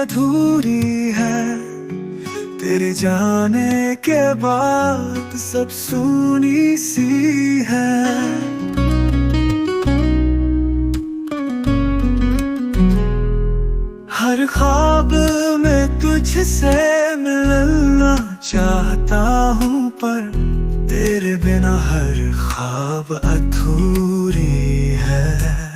अधूरी है, तेरे जाने के बाद सब सूनी सी है। हर ख्वाब में तुझसे मिलना चाहता हूँ, पर तेरे बिना हर ख्वाब अधूरी है।